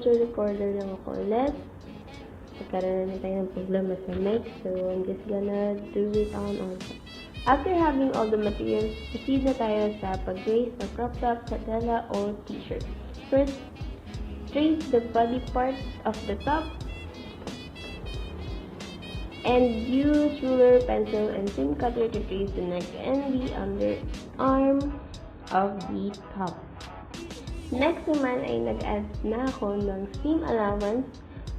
audio recorder lang ako ulit. Nagkaroon na tayo ng problema sa mic, so I'm just gonna do it on audio. After having all the materials, proceed na tayo sa pag-trace ng crop top, patella, or t-shirt. First, trace the body part of the top and use ruler, pencil, and seam cutter to trace the neck and the underarm of the top. Next naman ay nag-add na ako ng seam allowance,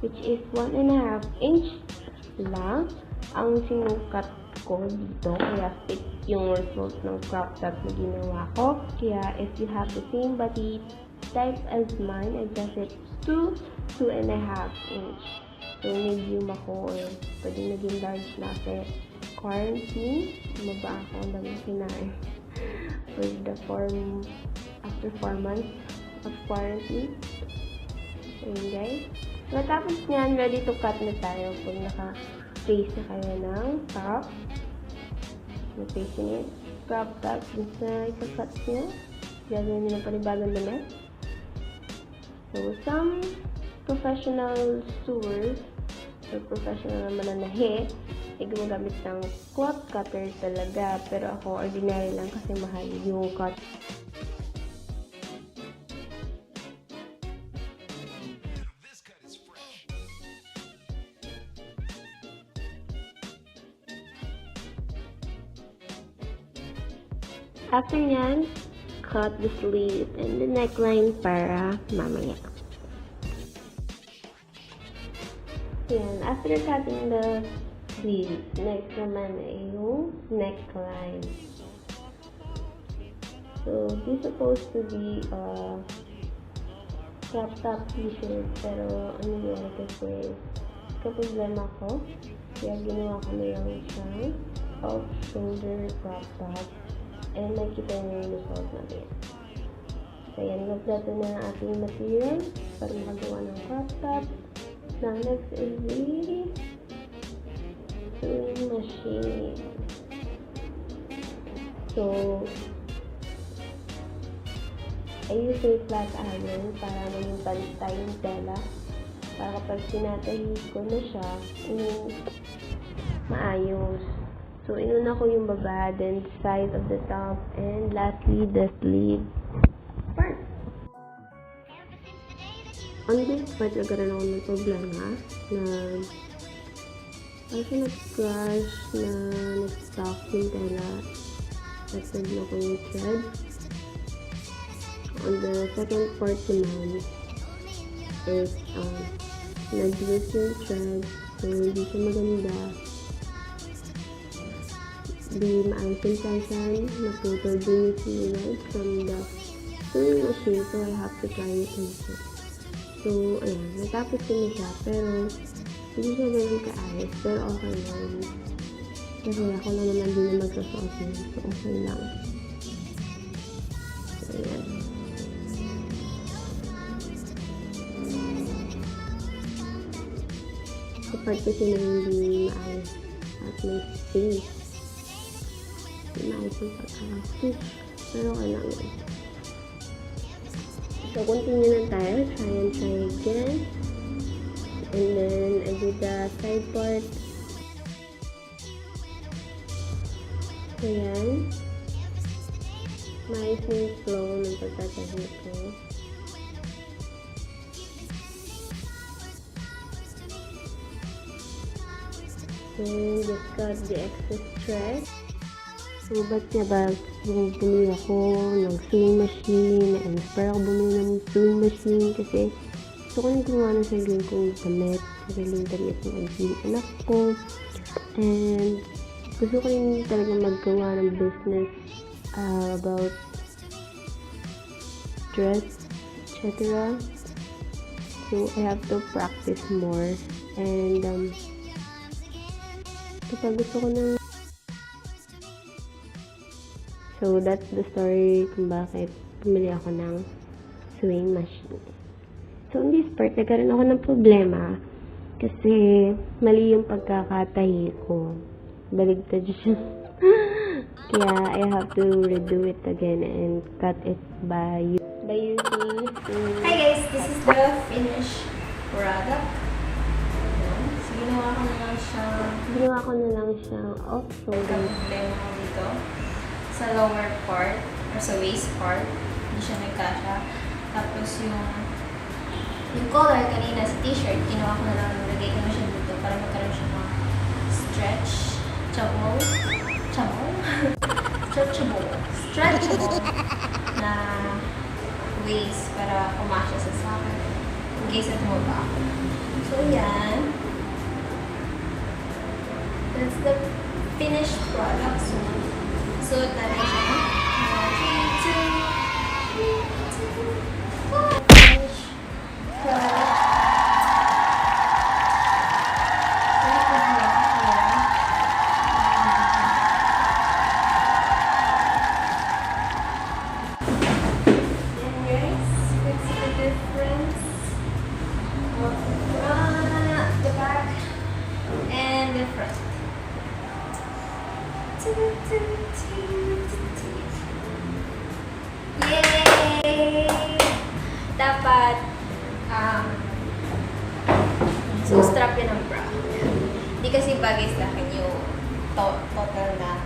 which is 1.5 inch lang ang sinukat ko dito, kaya fit yung result ng crop top na ginawa ko. Kaya if you have the same body type as mine, adjust it to 2.5 inch. So medium ako, or pwede naging large na kasi quarantine, maba ako, ang dami kinain for the after 4 months of quarantine. Ayun guys. Matapos nyan, ready to cut na tayo pag naka-trace na kayo ng top. Na-trace nyo yung crop top dun sa ika-cut nyo. Gagawin nyo ng panibagong damit. So, some professional sewers or professional naman na nahe ay gumagamit ng cloth cutter talaga. Pero ako, ordinary lang kasi mahal yung cut. After nyan, cut the sleeve and the neckline para mamaya. Yan. After cutting the sleeve, next naman ay yung neckline. So, this is supposed to be a crop top t-shirt, pero ano yun kasi kaproblema ko. Kaya ginawa ko na lang siyang off-shoulder crop top. And makikita nyo yung result natin. So, yan. Nagdato na ang ating material para makagawa ng crop top. Now, next is the sewing machine. So, I use a flat iron para maging pantay yung tela. Para kapag sinatahi ko na siya, maayos. So, inuna ko yung baba, then the side of the top, and lastly, the sleeve part. On this part, nagkaroon ako ng problema na kasi nag-crash na nag-stock yung tela at nagla ko yung thread. On the second part naman is nag-lose yung thread, so hindi siya maganda. Di maayos yung session, naputol din yung thread from the sewing machine, so I have to try it also. So, ayan, natapos ko na siya, pero hindi siya ganun kaayos, pero okay lang. Kasi ako lang naman din na magsusuot yun, so okay lang. So, ayan. Kapag kasi na hindi maayos at may space. Maayos yung pagkaka-stitch, pero okay lang yun. So, continue na tayo. Try and try again. And then, I do the side part. So, yan. Maayos na yung flow ng pagtatahi ko. And just cut the excess thread. So, ba't nga ba bumili ako ng sewing machine? Na-inspire ako bumili ng sewing machine kasi gusto ko nang gumawa ng sariling kong damit, sariling damit ng anak ko. And gusto ko rin talaga maggawa ng business about dress, etc. So, I have to practice more. And kapag gusto ko ng so, that's the story kung bakit pumili ako ng sewing machine. So, in this part, nagkaroon ako ng problema kasi mali yung pagkakatahi ko. Baligtad siya. Kaya, I have to redo it again and cut it by by using Hi guys, this is the finished product. So, ginawa ko na lang siyang off-shoulder. problema ko dito sa lower part or sa waist part. Hindi siya nagkasya. Tapos yung color kanina sa t-shirt, ginawa ko na lang, nilagay ko na siya dito para magkaroon siya ng stretchable na waist para kumasya sa akin in case na tumaba ako. So, yan. That's the finished product. So natin siya. 3, 2, 1. Finished product. And guys, let's see the difference of the front, the back, and the front. Yay! Dapat so strap yun ang bra. Hindi kasi bagay sa akin yung total na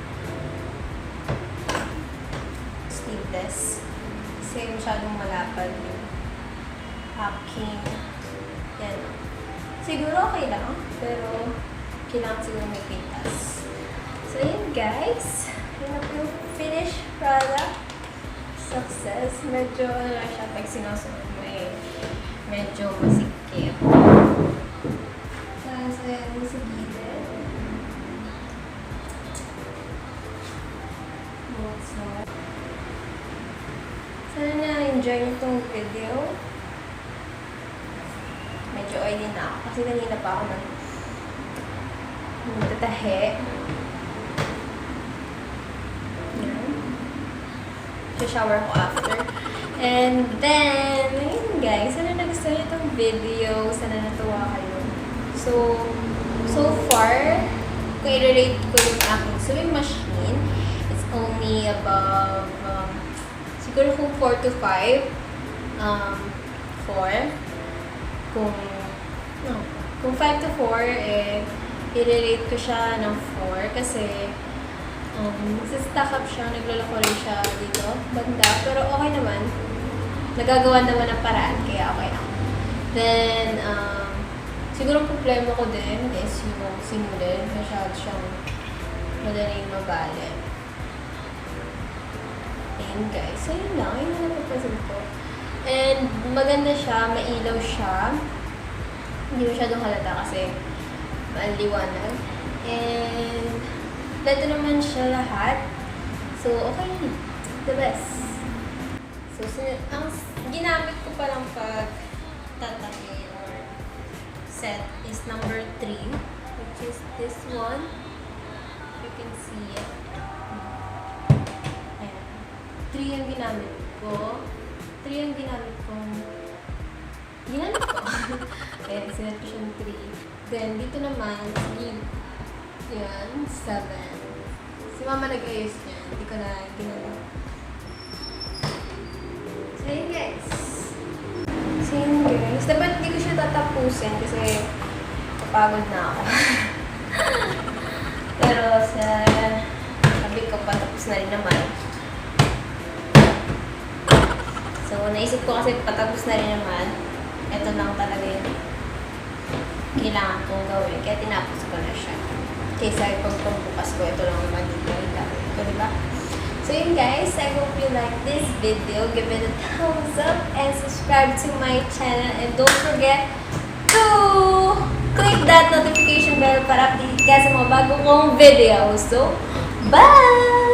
sleeveless. Kasi masyadong malapad yung aking yan. Siguro okay lang, pero kailangan siguro may pintas. So, yun guys. Yun na po yung finished product. Success. Medyo, ano lang siya, pag sinusunod mo medyo masikip. Tapos, ayan, sa gilid. Sana na-enjoy nyo itong video. Medyo oily na ako. Kasi kanina pa ako nagtatahe. Shower ko after. And then, ayun guys, sana nagustuhan niyo itong video, sana natuwa kayo. So far, kung i-relate ko yung aking sewing machine, it's only above, siguro kung 4 to 5, 4. Kung 5 to 4, i-relate ko siya ng 4 kasi nagsistack up siya, naglalako rin siya dito, banda. Pero okay naman. Nagagawa naman ng paraan, kaya okay lang. Then, siguro problema ko din is yung sinulid. Masyado siyang madaling mabali. Ayun guys. So, yun lang. Yun lang napapasin ko. And, maganda siya, mailaw siya. Hindi masyadong halata kasi maaliwanag. And, ito naman siya lahat. So, okay. The best. So, ang ginamit ko palang pag tatabi or set is number 3, which is this one. You can see it. Ayan. 3 ang ginamit ko. 3 ang ginamit ko. Ayan, sinet ko siyang 3. Then, dito naman, yan, 7. Si mama nag-ayos niya. Hindi ko na ginagawa. So, yun guys. Dapat hindi ko siya tatapusin kasi kapagod na ako. Pero sabi ko, patapos na rin naman. So, naisip ko kasi patapos na rin naman. Ito lang talaga yung kailangan kong gawin. Kaya tinapos ko na siya. Kaysa pagbukas ko, ito lang naman dito. Ito, diba? So yun guys, I hope you like this video. Give it a thumbs up and subscribe to my channel. And don't forget to click that notification bell para update ka sa mga bago kong videos. So, bye!